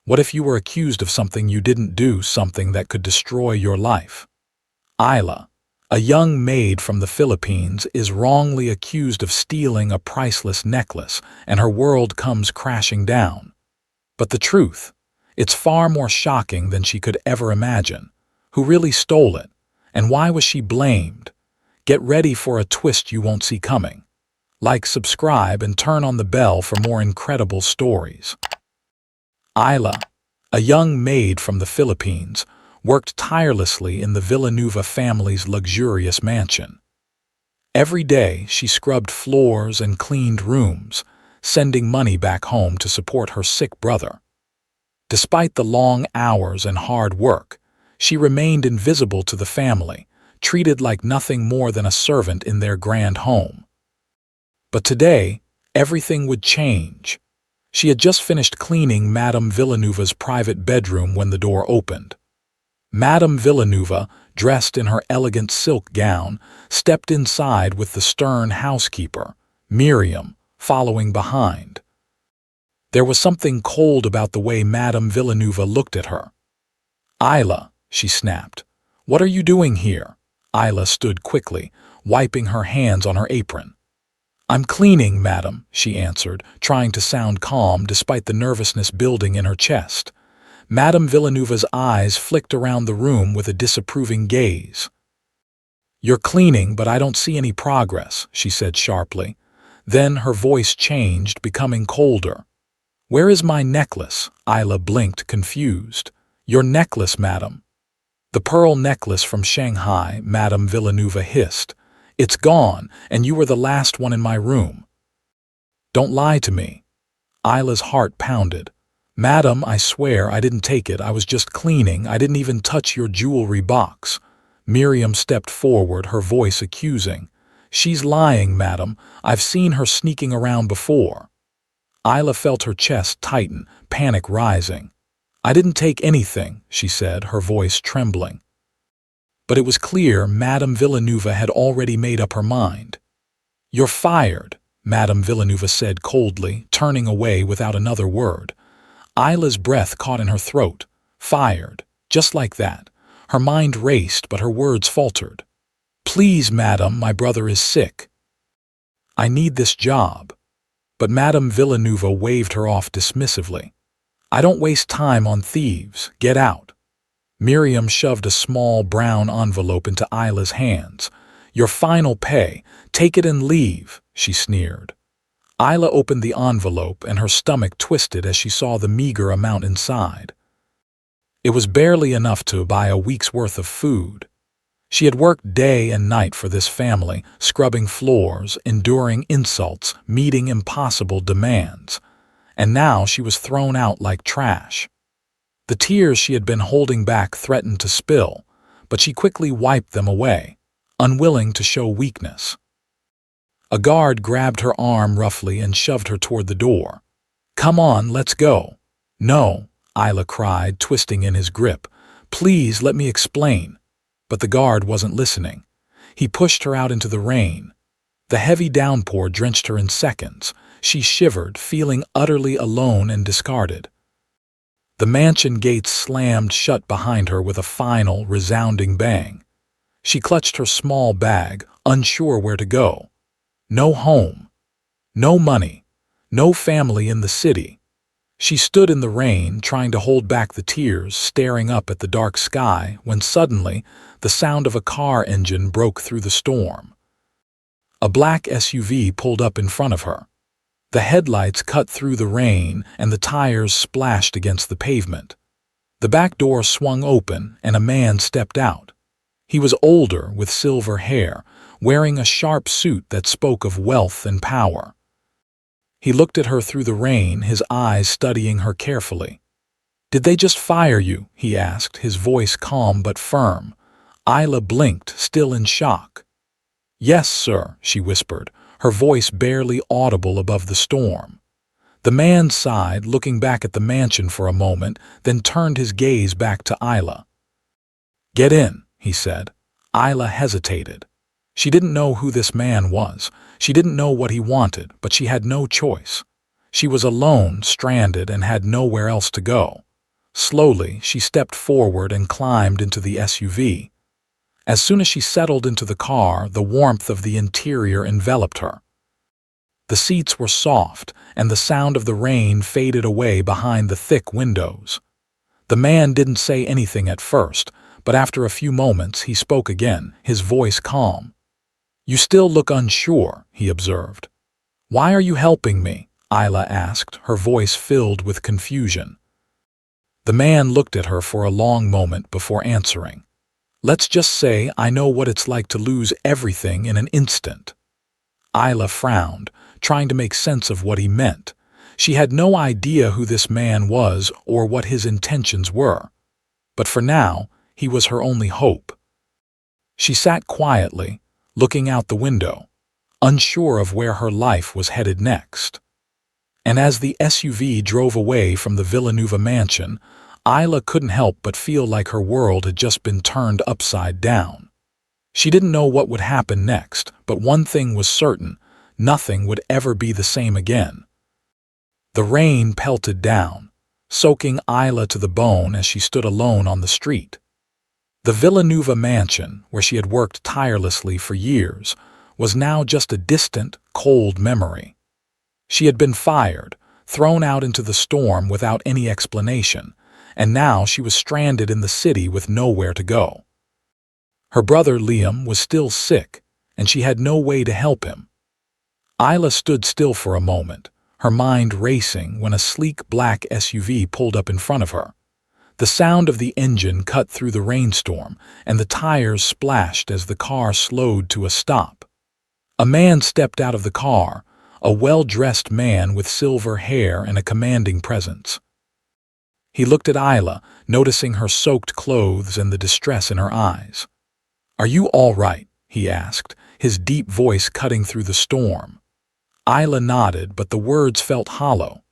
What if you were accused of something you didn't do, something that could destroy your life? Isla, a young maid from the Philippines, is wrongly accused of stealing a priceless necklace, and her world comes crashing down. But the truth, it's far more shocking than she could ever imagine. Who really stole it? And why was she blamed? Get ready for a twist you won't see coming. Like, subscribe, and turn on the bell for more incredible stories. Isla, a young maid from the Philippines, worked tirelessly in the Villanueva family's luxurious mansion. Every day she scrubbed floors and cleaned rooms, sending money back home to support her sick brother. Despite the long hours and hard work, she remained invisible to the family, treated like nothing more than a servant in their grand home. But today, everything would change. She had just finished cleaning Madame Villanueva's private bedroom when the door opened. Madame Villanueva, dressed in her elegant silk gown, stepped inside with the stern housekeeper, Miriam, following behind. There was something cold about the way Madame Villanueva looked at her. "Isla," she snapped. "What are you doing here?" Isla stood quickly, wiping her hands on her apron. "I'm cleaning, madam," she answered, trying to sound calm despite the nervousness building in her chest. Madame Villanueva's eyes flicked around the room with a disapproving gaze. "You're cleaning, but I don't see any progress," she said sharply. Then her voice changed, becoming colder. "Where is my necklace?" Isla blinked, confused. "Your necklace, madam." "The pearl necklace from Shanghai," Madame Villanueva hissed. "It's gone, and you were the last one in my room." "Don't lie to me." Isla's heart pounded. "Madam, I swear I didn't take it. I was just cleaning. I didn't even touch your jewelry box." Miriam stepped forward, her voice accusing. "She's lying, madam. I've seen her sneaking around before." Isla felt her chest tighten, panic rising. "I didn't take anything," she said, her voice trembling. But it was clear Madame Villanueva had already made up her mind. "You're fired," Madame Villanueva said coldly, turning away without another word. Isla's breath caught in her throat. Fired. Just like that. Her mind raced, but her words faltered. "Please, madam, my brother is sick. I need this job." But Madame Villanueva waved her off dismissively. "I don't waste time on thieves. Get out." Miriam shoved a small brown envelope into Isla's hands. "Your final pay. Take it and leave," she sneered. Isla opened the envelope, and her stomach twisted as she saw the meager amount inside. It was barely enough to buy a week's worth of food. She had worked day and night for this family, scrubbing floors, enduring insults, meeting impossible demands. And now she was thrown out like trash. The tears she had been holding back threatened to spill, but she quickly wiped them away, unwilling to show weakness. A guard grabbed her arm roughly and shoved her toward the door. "Come on, let's go." "No," Isla cried, twisting in his grip. "Please, let me explain." But the guard wasn't listening. He pushed her out into the rain. The heavy downpour drenched her in seconds. She shivered, feeling utterly alone and discarded. The mansion gates slammed shut behind her with a final, resounding bang. She clutched her small bag, unsure where to go. No home. No money. No family in the city. She stood in the rain, trying to hold back the tears, staring up at the dark sky, when suddenly the sound of a car engine broke through the storm. A black SUV pulled up in front of her. The headlights cut through the rain, and the tires splashed against the pavement. The back door swung open, and a man stepped out. He was older, with silver hair, wearing a sharp suit that spoke of wealth and power. He looked at her through the rain, his eyes studying her carefully. "Did they just fire you?" he asked, his voice calm but firm. Isla blinked, still in shock. "Yes, sir," she whispered, her voice barely audible above the storm. The man sighed, looking back at the mansion for a moment, then turned his gaze back to Isla. "Get in," he said. Isla hesitated. She didn't know who this man was. She didn't know what he wanted, but she had no choice. She was alone, stranded, and had nowhere else to go. Slowly, she stepped forward and climbed into the SUV. As soon as she settled into the car, the warmth of the interior enveloped her. The seats were soft, and the sound of the rain faded away behind the thick windows. The man didn't say anything at first, but after a few moments he spoke again, his voice calm. "You still look unsure," he observed. "Why are you helping me?" Isla asked, her voice filled with confusion. The man looked at her for a long moment before answering. "Let's just say I know what it's like to lose everything in an instant." Isla frowned, trying to make sense of what he meant. She had no idea who this man was or what his intentions were. But for now, he was her only hope. She sat quietly, looking out the window, unsure of where her life was headed next. And as the SUV drove away from the Villanueva mansion, Isla couldn't help but feel like her world had just been turned upside down. She didn't know what would happen next, but one thing was certain: nothing would ever be the same again. The rain pelted down, soaking Isla to the bone as she stood alone on the street. The Villanueva mansion, where she had worked tirelessly for years, was now just a distant, cold memory. She had been fired, thrown out into the storm without any explanation, and now she was stranded in the city with nowhere to go. Her brother Liam was still sick, and she had no way to help him. Isla stood still for a moment, her mind racing when a sleek black SUV pulled up in front of her. The sound of the engine cut through the rainstorm, and the tires splashed as the car slowed to a stop. A man stepped out of the car, a well-dressed man with silver hair and a commanding presence. He looked at Isla, noticing her soaked clothes and the distress in her eyes. "Are you all right?" he asked, his deep voice cutting through the storm. Isla nodded, but the words felt hollow.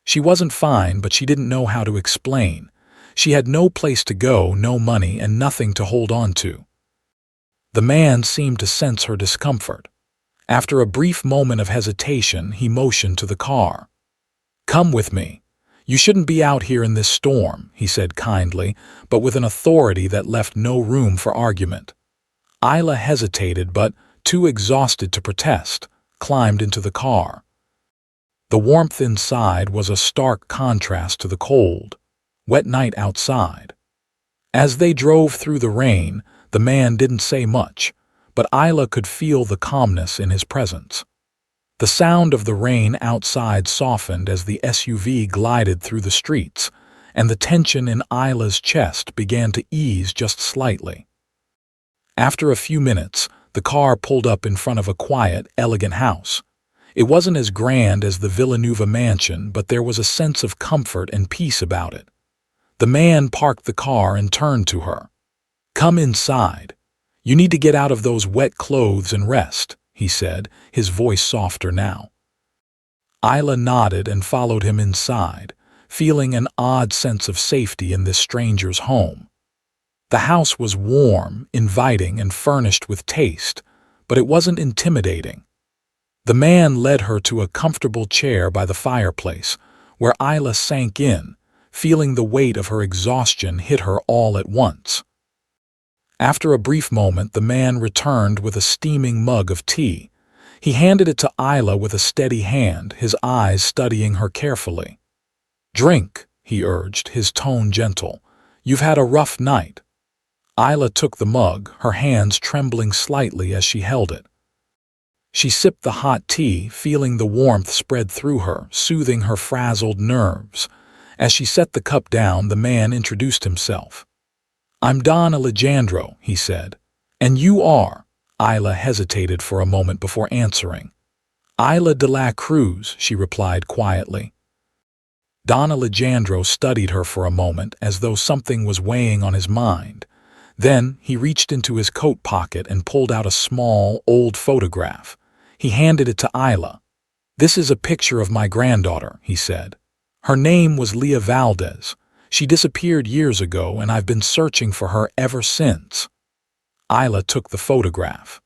She wasn't fine, but she didn't know how to explain. She had no place to go, no money, and nothing to hold on to. The man seemed to sense her discomfort. After a brief moment of hesitation, he motioned to the car. "Come with me. You shouldn't be out here in this storm," he said kindly, but with an authority that left no room for argument. Isla hesitated, but, too exhausted to protest, climbed into the car. The warmth inside was a stark contrast to the cold, wet night outside. As they drove through the rain, the man didn't say much, but Isla could feel the calmness in his presence. The sound of the rain outside softened as the SUV glided through the streets, and the tension in Isla's chest began to ease just slightly. After a few minutes, the car pulled up in front of a quiet, elegant house. It wasn't as grand as the Villanueva mansion, but there was a sense of comfort and peace about it. The man parked the car and turned to her. "Come inside. You need to get out of those wet clothes and rest," he said, his voice softer now. Isla nodded and followed him inside, feeling an odd sense of safety in this stranger's home. The house was warm, inviting, and furnished with taste, but it wasn't intimidating. The man led her to a comfortable chair by the fireplace, where Isla sank in, feeling the weight of her exhaustion hit her all at once. After a brief moment, the man returned with a steaming mug of tea. He handed it to Isla with a steady hand, his eyes studying her carefully. "Drink," he urged, his tone gentle. "You've had a rough night." Isla took the mug, her hands trembling slightly as she held it. She sipped the hot tea, feeling the warmth spread through her, soothing her frazzled nerves. As she set the cup down, the man introduced himself. "I'm Don Alejandro," he said. "And you are?" Isla hesitated for a moment before answering. "Isla de la Cruz," she replied quietly. Don Alejandro studied her for a moment as though something was weighing on his mind. Then he reached into his coat pocket and pulled out a small, old photograph. He handed it to Isla. "This is a picture of my granddaughter," he said. "Her name was Leah Valdez. She disappeared years ago, and I've been searching for her ever since." Isla took the photograph.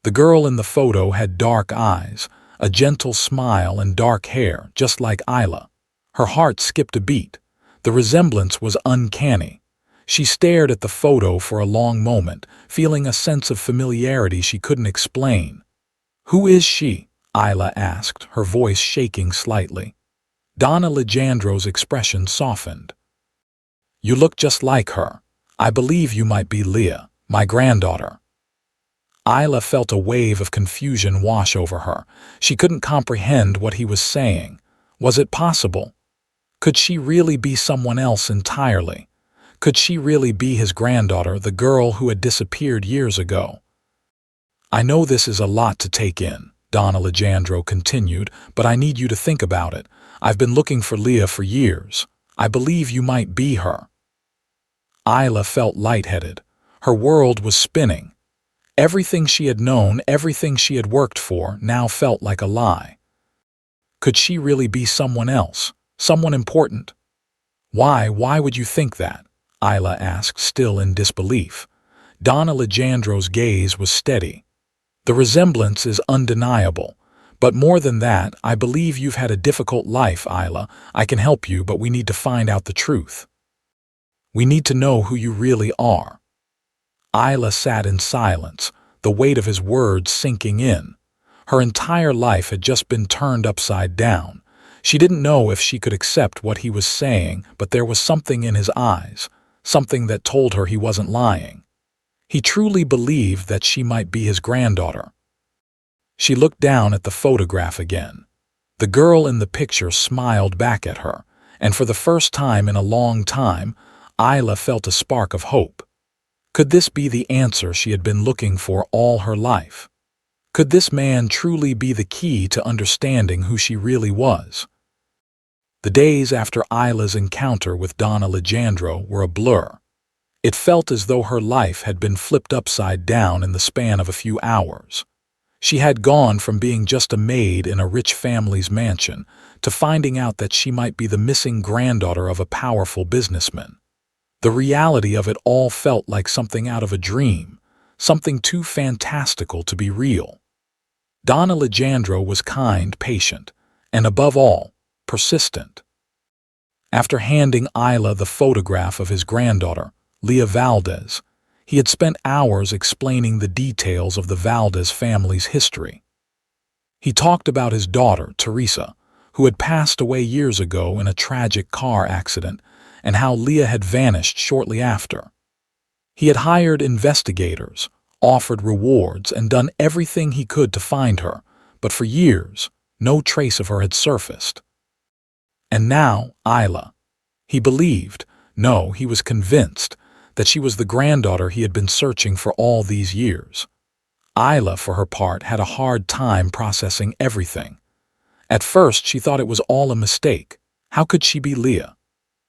The girl in the photo had dark eyes, a gentle smile, and dark hair, just like Isla. Her heart skipped a beat. The resemblance was uncanny. She stared at the photo for a long moment, feeling a sense of familiarity she couldn't explain. "Who is she?" Isla asked, her voice shaking slightly. Donna Leandro's expression softened. "You look just like her. I believe you might be Leah, my granddaughter." Isla felt a wave of confusion wash over her. She couldn't comprehend what he was saying. Was it possible? Could she really be someone else entirely? Could she really be his granddaughter, the girl who had disappeared years ago? "I know this is a lot to take in," Donna Leandro continued, "but I need you to think about it. I've been looking for Leah for years. I believe you might be her." Isla felt lightheaded. Her world was spinning. Everything she had known, everything she had worked for, now felt like a lie. Could she really be someone else? Someone important? Why would you think that?" Isla asked, still in disbelief. Donna Leandro's gaze was steady. "The resemblance is undeniable. But more than that, I believe you've had a difficult life, Isla. I can help you, but we need to find out the truth. We need to know who you really are." Isla sat in silence, the weight of his words sinking in. Her entire life had just been turned upside down. She didn't know if she could accept what he was saying, but there was something in his eyes, something that told her he wasn't lying. He truly believed that she might be his granddaughter. She looked down at the photograph again. The girl in the picture smiled back at her, and for the first time in a long time, Isla felt a spark of hope. Could this be the answer she had been looking for all her life? Could this man truly be the key to understanding who she really was? The days after Isla's encounter with Donna Leandro were a blur. It felt as though her life had been flipped upside down in the span of a few hours. She had gone from being just a maid in a rich family's mansion to finding out that she might be the missing granddaughter of a powerful businessman. The reality of it all felt like something out of a dream, something too fantastical to be real. Donna Leandro was kind, patient, and above all, persistent. After handing Isla the photograph of his granddaughter, Leah Valdez, he had spent hours explaining the details of the Valdez family's history. He talked about his daughter, Teresa, who had passed away years ago in a tragic car accident, and how Leah had vanished shortly after. He had hired investigators, offered rewards, and done everything he could to find her, but for years, no trace of her had surfaced. And now, Isla. He believed, no, he was convinced, that she was the granddaughter he had been searching for all these years. Isla, for her part, had a hard time processing everything. At first, she thought it was all a mistake. How could she be Leah?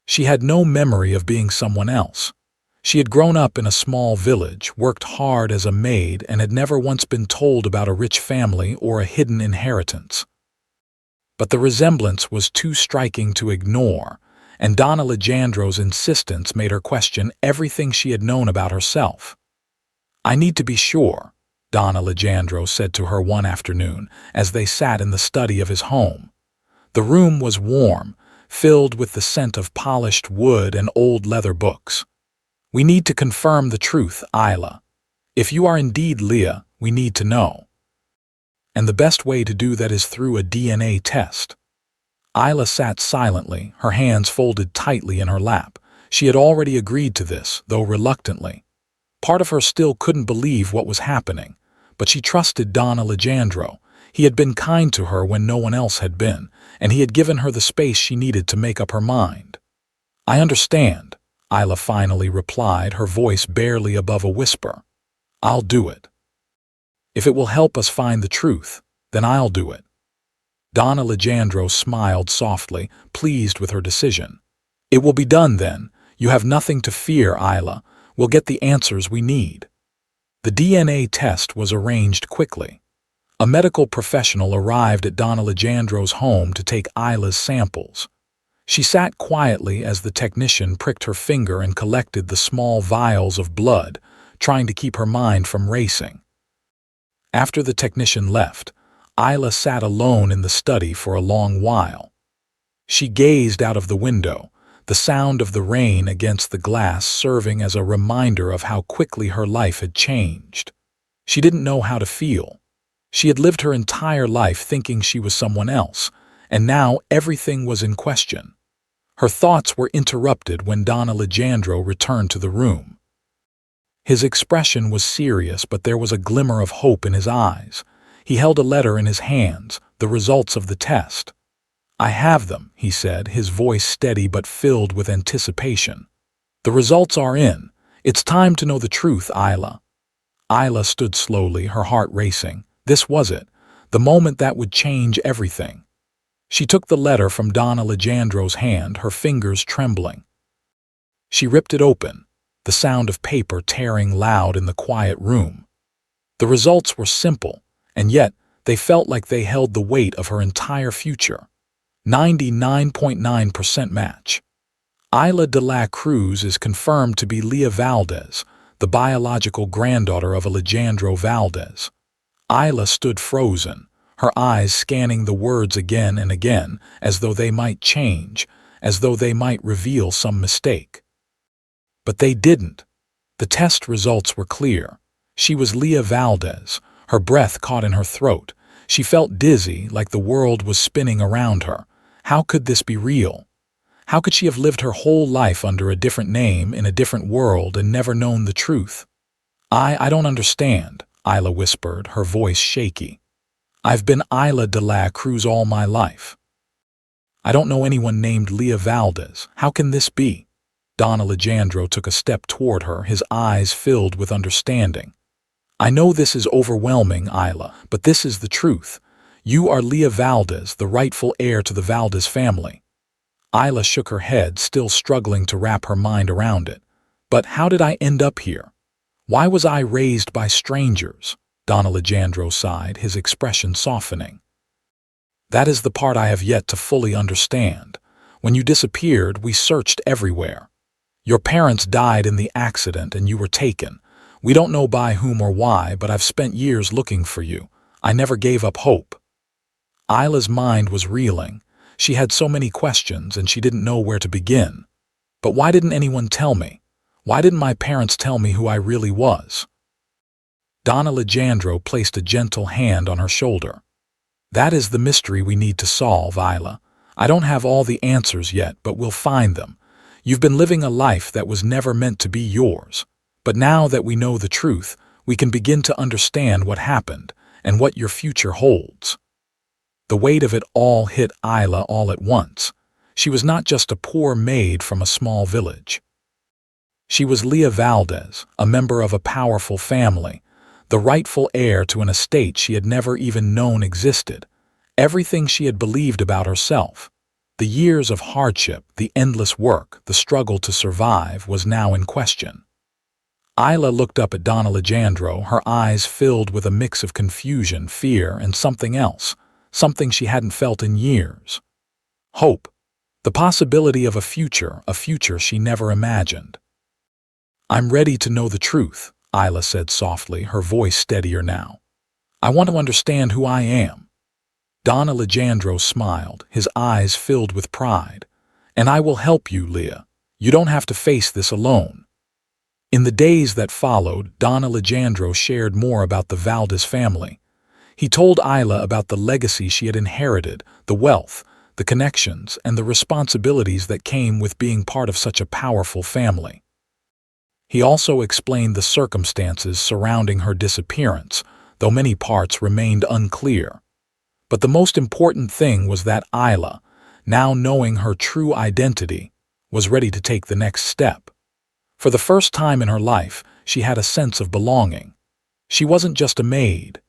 She had no memory of being someone else. She had grown up in a small village, worked hard as a maid, and had never once been told about a rich family or a hidden inheritance. But the resemblance was too striking to ignore, and Donna Leandro's insistence made her question everything she had known about herself. "I need to be sure," Donna Leandro said to her one afternoon as they sat in the study of his home. The room was warm, filled with the scent of polished wood and old leather books. "We need to confirm the truth, Isla. If you are indeed Leah, we need to know. And the best way to do that is through a DNA test." Isla sat silently, her hands folded tightly in her lap. She had already agreed to this, though reluctantly. Part of her still couldn't believe what was happening, but she trusted Donna Leandro. He had been kind to her when no one else had been, and he had given her the space she needed to make up her mind. "I understand," Isla finally replied, her voice barely above a whisper. "I'll do it. If it will help us find the truth, then I'll do it." Donna Leandro smiled softly, pleased with her decision. "It will be done then. You have nothing to fear, Isla. We'll get the answers we need." The DNA test was arranged quickly. A medical professional arrived at Donna Leandro's home to take Isla's samples. She sat quietly as the technician pricked her finger and collected the small vials of blood, trying to keep her mind from racing. After the technician left, Isla sat alone in the study for a long while. She gazed out of the window, the sound of the rain against the glass serving as a reminder of how quickly her life had changed. She didn't know how to feel. She had lived her entire life thinking she was someone else, and now everything was in question. Her thoughts were interrupted when Don Alejandro returned to the room. His expression was serious, but there was a glimmer of hope in his eyes. He held a letter in his hands, the results of the test. "I have them," he said, his voice steady but filled with anticipation. "The results are in. It's time to know the truth, Isla." Isla stood slowly, her heart racing. This was it, the moment that would change everything. She took the letter from Don Alejandro's hand, her fingers trembling. She ripped it open, the sound of paper tearing loud in the quiet room. The results were simple, and yet they felt like they held the weight of her entire future. 99.9% match. Isla de la Cruz is confirmed to be Leah Valdez, the biological granddaughter of Alejandro Valdez. Isla stood frozen, her eyes scanning the words again and again, as though they might change, as though they might reveal some mistake. But they didn't. The test results were clear. She was Leah Valdez, her breath caught in her throat. She felt dizzy, like the world was spinning around her. How could this be real? How could she have lived her whole life under a different name, in a different world, and never known the truth? I don't understand," Isla whispered, her voice shaky. "I've been Isla de la Cruz all my life. I don't know anyone named Leah Valdez. How can this be?" Don Alejandro took a step toward her, his eyes filled with understanding. "I know this is overwhelming, Isla, but this is the truth. You are Leah Valdez, the rightful heir to the Valdez family." Isla shook her head, still struggling to wrap her mind around it. "But how did I end up here? Why was I raised by strangers?" Don Alejandro sighed, his expression softening. "That is the part I have yet to fully understand. When you disappeared, we searched everywhere. Your parents died in the accident and you were taken. We don't know by whom or why, but I've spent years looking for you. I never gave up hope." Isla's mind was reeling. She had so many questions and she didn't know where to begin. But why didn't anyone tell me? Why didn't my parents tell me who I really was? Don Alejandro placed a gentle hand on her shoulder. "That is the mystery we need to solve, Isla. I don't have all the answers yet, but we'll find them. You've been living a life that was never meant to be yours. But now that we know the truth, we can begin to understand what happened and what your future holds." The weight of it all hit Isla all at once. She was not just a poor maid from a small village. She was Leah Valdez, a member of a powerful family, the rightful heir to an estate she had never even known existed. Everything she had believed about herself, the years of hardship, the endless work, the struggle to survive, was now in question. Isla looked up at Don Alejandro, her eyes filled with a mix of confusion, fear, and something else, something she hadn't felt in years. Hope. The possibility of a future she never imagined. "I'm ready to know the truth," Isla said softly, her voice steadier now. "I want to understand who I am." Don Alejandro smiled, his eyes filled with pride. "And I will help you, Leah. You don't have to face this alone." In the days that followed, Don Alejandro shared more about the Valdez family. He told Isla about the legacy she had inherited, the wealth, the connections, and the responsibilities that came with being part of such a powerful family. He also explained the circumstances surrounding her disappearance, though many parts remained unclear. But the most important thing was that Isla, now knowing her true identity, was ready to take the next step. For the first time in her life, she had a sense of belonging. She wasn't just a maid.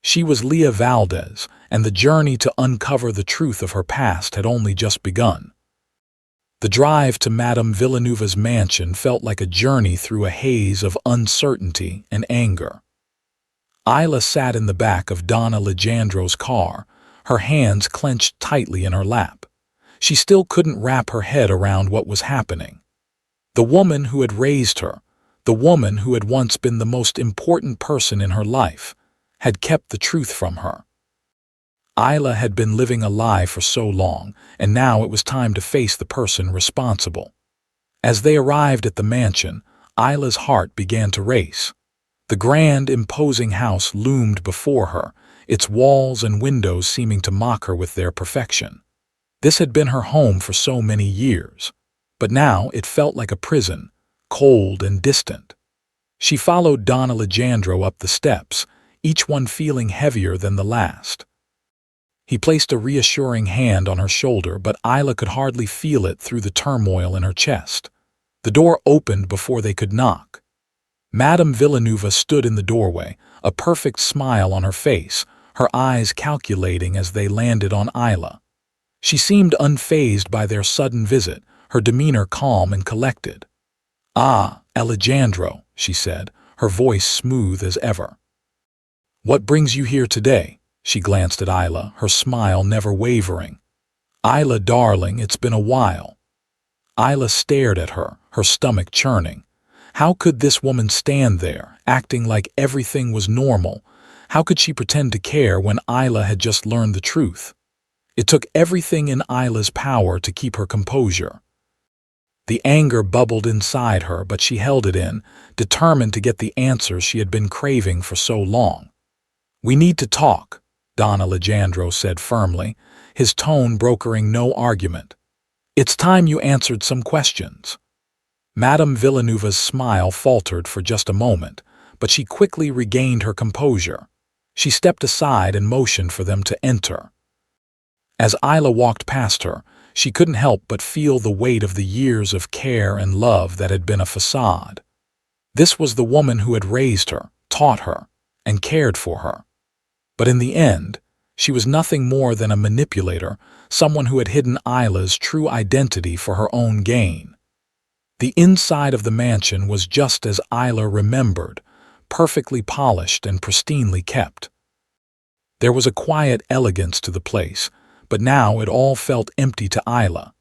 She was Leah Valdez, and the journey to uncover the truth of her past had only just begun. The drive to Madame Villanueva's mansion felt like a journey through a haze of uncertainty and anger. Isla sat in the back of Don Alejandro's car, her hands clenched tightly in her lap. She still couldn't wrap her head around what was happening. The woman who had raised her, the woman who had once been the most important person in her life, had kept the truth from her. Isla had been living a lie for so long, and now it was time to face the person responsible. As they arrived at the mansion, Isla's heart began to race. The grand, imposing house loomed before her, its walls and windows seeming to mock her with their perfection. This had been her home for so many years, but now it felt like a prison, cold and distant. She followed Don Alejandro up the steps, each one feeling heavier than the last. He placed a reassuring hand on her shoulder, but Isla could hardly feel it through the turmoil in her chest. The door opened before they could knock. Madame Villeneuve stood in the doorway, a perfect smile on her face, her eyes calculating as they landed on Isla. She seemed unfazed by their sudden visit, her demeanor calm and collected. "Ah, Alejandro," she said, her voice smooth as ever. "What brings you here today?" She glanced at Isla, her smile never wavering. "Isla, darling, it's been a while." Isla stared at her, her stomach churning. How could this woman stand there, acting like everything was normal? How could she pretend to care when Isla had just learned the truth? It took everything in Isla's power to keep her composure. The anger bubbled inside her, but she held it in, determined to get the answers she had been craving for so long. "We need to talk," Don Alejandro said firmly, his tone brokering no argument. "It's time you answered some questions." Madame Villeneuve's smile faltered for just a moment, but she quickly regained her composure. She stepped aside and motioned for them to enter. As Isla walked past her, she couldn't help but feel the weight of the years of care and love that had been a facade. This was the woman who had raised her, taught her, and cared for her. But in the end, she was nothing more than a manipulator, someone who had hidden Isla's true identity for her own gain. The inside of the mansion was just as Isla remembered, perfectly polished and pristinely kept. There was a quiet elegance to the place, but now it all felt empty to Isla.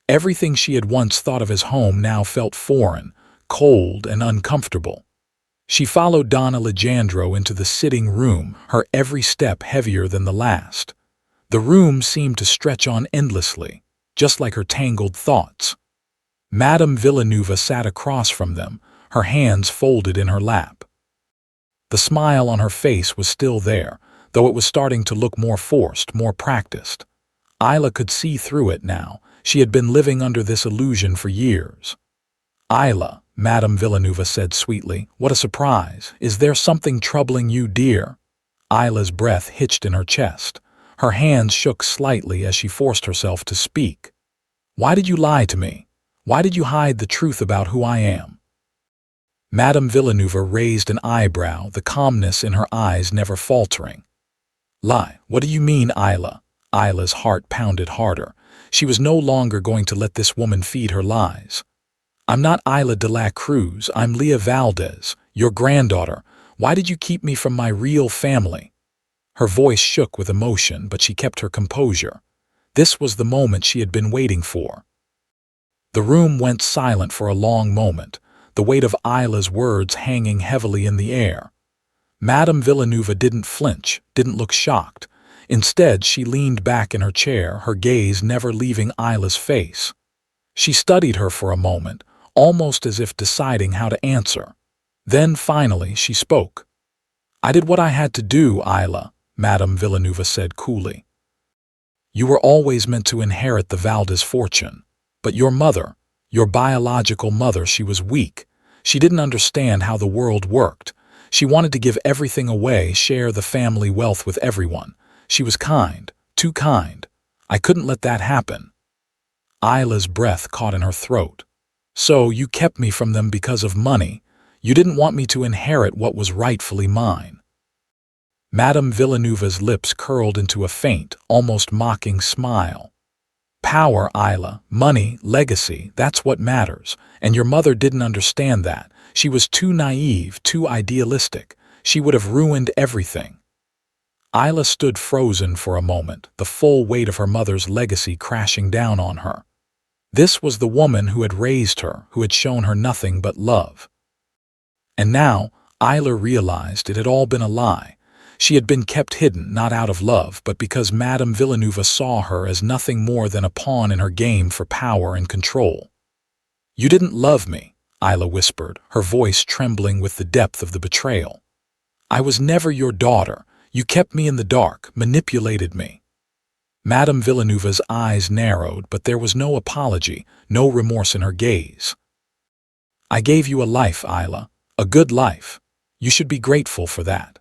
Everything she had once thought of as home now felt foreign, cold, and uncomfortable. She followed Don Alejandro into the sitting room, her every step heavier than the last. The room seemed to stretch on endlessly, just like her tangled thoughts. Madame Villeneuve sat across from them, her hands folded in her lap. The smile on her face was still there, though it was starting to look more forced, more practiced. Isla could see through it now. She had been living under this illusion for years. "Isla," Madame Villeneuve said sweetly, "what a surprise. Is there something troubling you, dear?" Isla's breath hitched in her chest. Her hands shook slightly as she forced herself to speak. "Why did you lie to me? Why did you hide the truth about who I am?" Madame Villeneuve raised an eyebrow, the calmness in her eyes never faltering. "Lie? What do you mean, Isla?" Isla's heart pounded harder. She was no longer going to let this woman feed her lies. "I'm not Isla de la Cruz, I'm Leah Valdez, your granddaughter. Why did you keep me from my real family?" Her voice shook with emotion, but she kept her composure. This was the moment she had been waiting for. The room went silent for a long moment, the weight of Isla's words hanging heavily in the air. Madame Villeneuve didn't flinch, didn't look shocked. Instead, she leaned back in her chair, her gaze never leaving Isla's face. She studied her for a moment, almost as if deciding how to answer. Then, finally, she spoke. "I did what I had to do, Isla," Madame Villeneuve said coolly. "You were always meant to inherit the Valdez fortune. But your mother, your biological mother, she was weak. She didn't understand how the world worked. She wanted to give everything away, share the family wealth with everyone. She was kind, too kind. I couldn't let that happen." Isla's breath caught in her throat. "So you kept me from them because of money. You didn't want me to inherit what was rightfully mine." Madame Villeneuve's lips curled into a faint, almost mocking smile. "Power, Isla, money, legacy, that's what matters. And your mother didn't understand that. She was too naive, too idealistic. She would have ruined everything." Isla stood frozen for a moment, the full weight of her mother's legacy crashing down on her. This was the woman who had raised her, who had shown her nothing but love. And now, Isla realized it had all been a lie. She had been kept hidden, not out of love, but because Madame Villeneuve saw her as nothing more than a pawn in her game for power and control. "You didn't love me," Isla whispered, her voice trembling with the depth of the betrayal. "I was never your daughter. You kept me in the dark, manipulated me." Madame Villeneuve's eyes narrowed, but there was no apology, no remorse in her gaze. "I gave you a life, Isla, a good life. You should be grateful for that."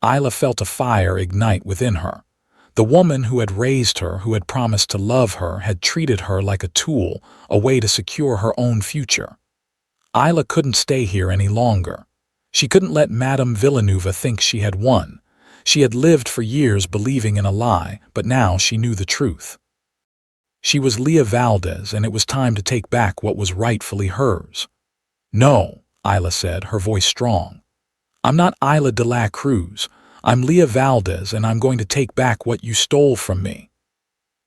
Isla felt a fire ignite within her. The woman who had raised her, who had promised to love her, had treated her like a tool, a way to secure her own future. Isla couldn't stay here any longer. She couldn't let Madame Villeneuve think she had won. She had lived for years believing in a lie, but now she knew the truth. She was Leah Valdez, and it was time to take back what was rightfully hers. "No," Isla said, her voice strong. "I'm not Isla de la Cruz. I'm Leah Valdez, and I'm going to take back what you stole from me."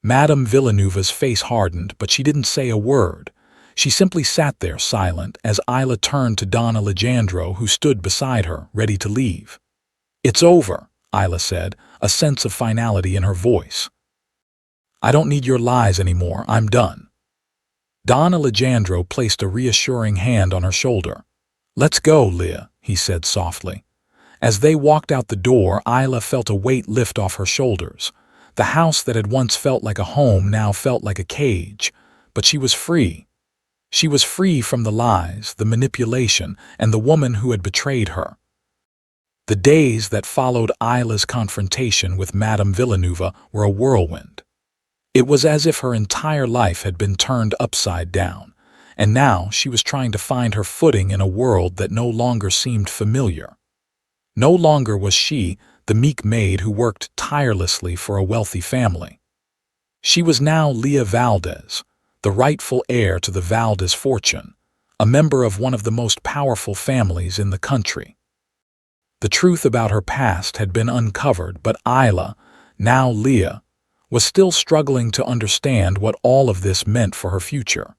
Madame Villeneuve's face hardened, but she didn't say a word. She simply sat there silent as Isla turned to Don Alejandro, who stood beside her, ready to leave. "It's over," Isla said, a sense of finality in her voice. "I don't need your lies anymore. I'm done." Don Alejandro placed a reassuring hand on her shoulder. "Let's go, Leah," he said softly. As they walked out the door, Isla felt a weight lift off her shoulders. The house that had once felt like a home now felt like a cage. But she was free. She was free from the lies, the manipulation, and the woman who had betrayed her. The days that followed Isla's confrontation with Madame Villeneuve were a whirlwind. It was as if her entire life had been turned upside down, and now she was trying to find her footing in a world that no longer seemed familiar. No longer was she the meek maid who worked tirelessly for a wealthy family. She was now Leah Valdez, the rightful heir to the Valdez fortune, a member of one of the most powerful families in the country. The truth about her past had been uncovered, but Isla, now Leah, was still struggling to understand what all of this meant for her future.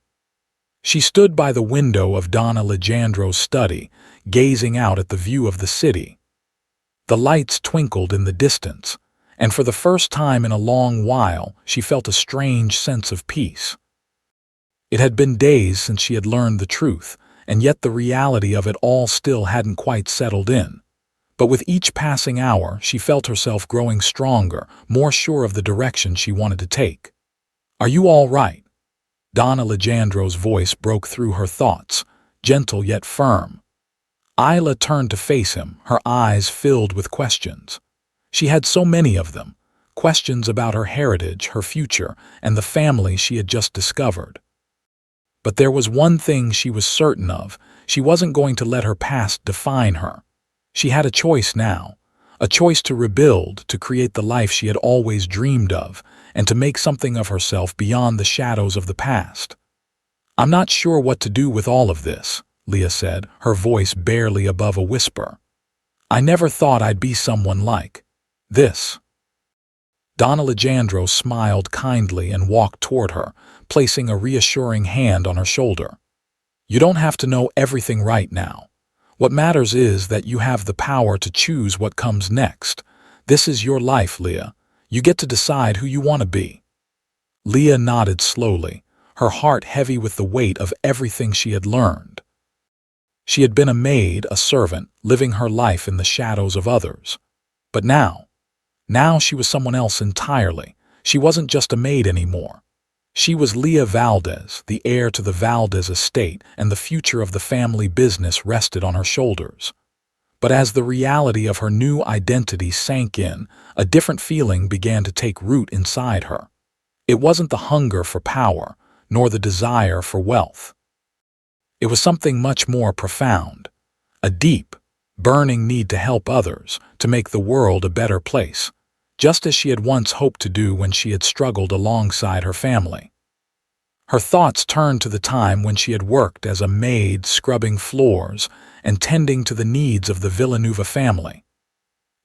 She stood by the window of Don Alejandro's study, gazing out at the view of the city. The lights twinkled in the distance, and for the first time in a long while, she felt a strange sense of peace. It had been days since she had learned the truth, and yet the reality of it all still hadn't quite settled in. But with each passing hour, she felt herself growing stronger, more sure of the direction she wanted to take. "Are you all right?" Don Alejandro's voice broke through her thoughts, gentle yet firm. Isla turned to face him, her eyes filled with questions. She had so many of them, questions about her heritage, her future, and the family she had just discovered. But there was one thing she was certain of: she wasn't going to let her past define her. She had a choice now, a choice to rebuild, to create the life she had always dreamed of, and to make something of herself beyond the shadows of the past. "I'm not sure what to do with all of this," Leah said, her voice barely above a whisper. "I never thought I'd be someone like this." Don Alejandro smiled kindly and walked toward her, placing a reassuring hand on her shoulder. "You don't have to know everything right now. What matters is that you have the power to choose what comes next. This is your life, Leah. You get to decide who you want to be." Leah nodded slowly, her heart heavy with the weight of everything she had learned. She had been a maid, a servant, living her life in the shadows of others. But now she was someone else entirely. She wasn't just a maid anymore. She was Leah Valdez, the heir to the Valdez estate, and the future of the family business rested on her shoulders. But as the reality of her new identity sank in, a different feeling began to take root inside her. It wasn't the hunger for power, nor the desire for wealth. It was something much more profound, a deep, burning need to help others, to make the world a better place, just as she had once hoped to do when she had struggled alongside her family. Her thoughts turned to the time when she had worked as a maid, scrubbing floors and tending to the needs of the Villeneuve family.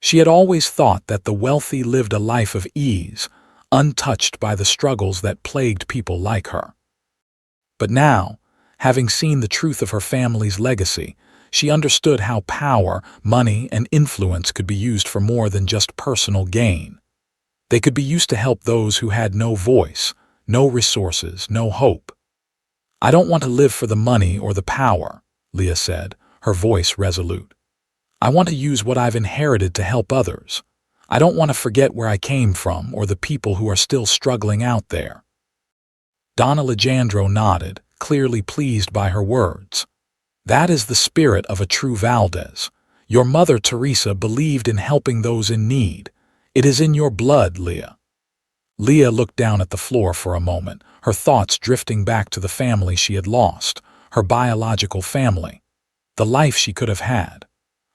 She had always thought that the wealthy lived a life of ease, untouched by the struggles that plagued people like her. But now, having seen the truth of her family's legacy, She understood how power, money, and influence could be used for more than just personal gain. They could be used to help those who had no voice, no resources, no hope. "I don't want to live for the money or the power," Leah said, her voice resolute. "I want to use what I've inherited to help others. I don't want to forget where I came from or the people who are still struggling out there." Don Alejandro nodded, clearly pleased by her words. "That is the spirit of a true Valdez. Your mother Teresa believed in helping those in need. It is in your blood, Leah." Leah looked down at the floor for a moment, her thoughts drifting back to the family she had lost, her biological family, the life she could have had.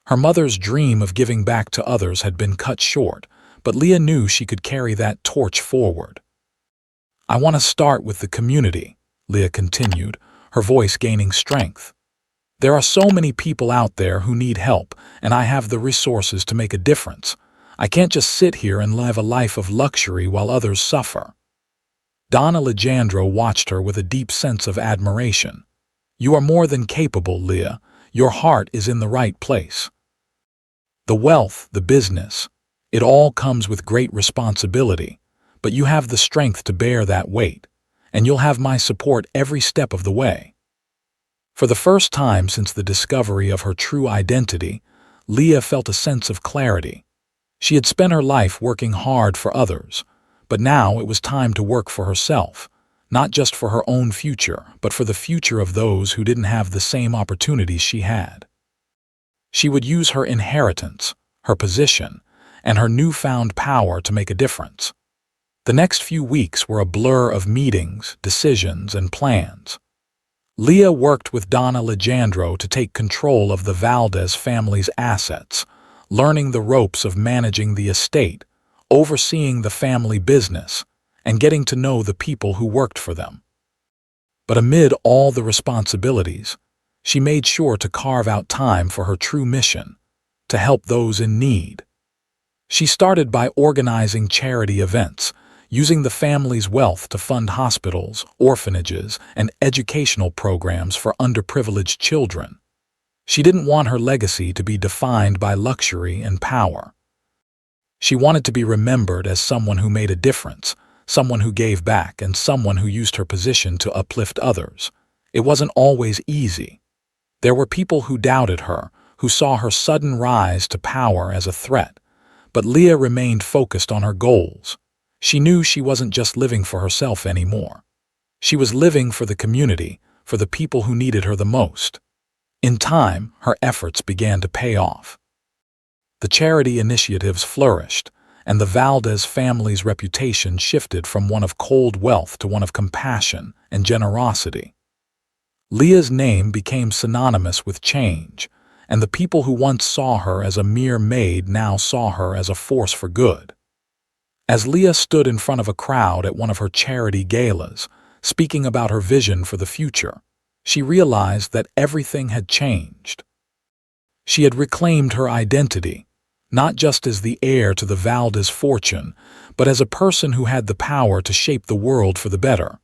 Her mother's dream of giving back to others had been cut short, but Leah knew she could carry that torch forward. "I want to start with the community," Leah continued, her voice gaining strength. "There are so many people out there who need help, and I have the resources to make a difference. I can't just sit here and live a life of luxury while others suffer." Don Alejandro watched her with a deep sense of admiration. "You are more than capable, Leah. Your heart is in the right place. The wealth, the business, it all comes with great responsibility, but you have the strength to bear that weight, and you'll have my support every step of the way." For the first time since the discovery of her true identity, Leah felt a sense of clarity. She had spent her life working hard for others, but now it was time to work for herself, not just for her own future, but for the future of those who didn't have the same opportunities she had. She would use her inheritance, her position, and her newfound power to make a difference. The next few weeks were a blur of meetings, decisions, and plans. Leah worked with Don Alejandro to take control of the Valdez family's assets, learning the ropes of managing the estate, overseeing the family business, and getting to know the people who worked for them. But amid all the responsibilities, she made sure to carve out time for her true mission, to help those in need. She started by organizing charity events, using the family's wealth to fund hospitals, orphanages, and educational programs for underprivileged children. She didn't want her legacy to be defined by luxury and power. She wanted to be remembered as someone who made a difference, someone who gave back, and someone who used her position to uplift others. It wasn't always easy. There were people who doubted her, who saw her sudden rise to power as a threat. But Leah remained focused on her goals. She knew she wasn't just living for herself anymore. She was living for the community, for the people who needed her the most. In time, her efforts began to pay off. The charity initiatives flourished, and the Valdez family's reputation shifted from one of cold wealth to one of compassion and generosity. Leah's name became synonymous with change, and the people who once saw her as a mere maid now saw her as a force for good. As Leah stood in front of a crowd at one of her charity galas, speaking about her vision for the future, she realized that everything had changed. She had reclaimed her identity, not just as the heir to the Valdez fortune, but as a person who had the power to shape the world for the better.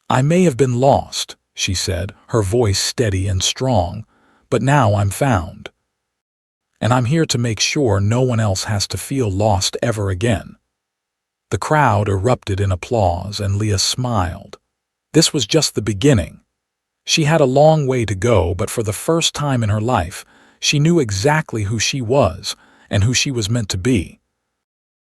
"I may have been lost," she said, her voice steady and strong, "but now I'm found. And I'm here to make sure no one else has to feel lost ever again." The crowd erupted in applause, and Leah smiled. This was just the beginning. She had a long way to go, but for the first time in her life, she knew exactly who she was and who she was meant to be.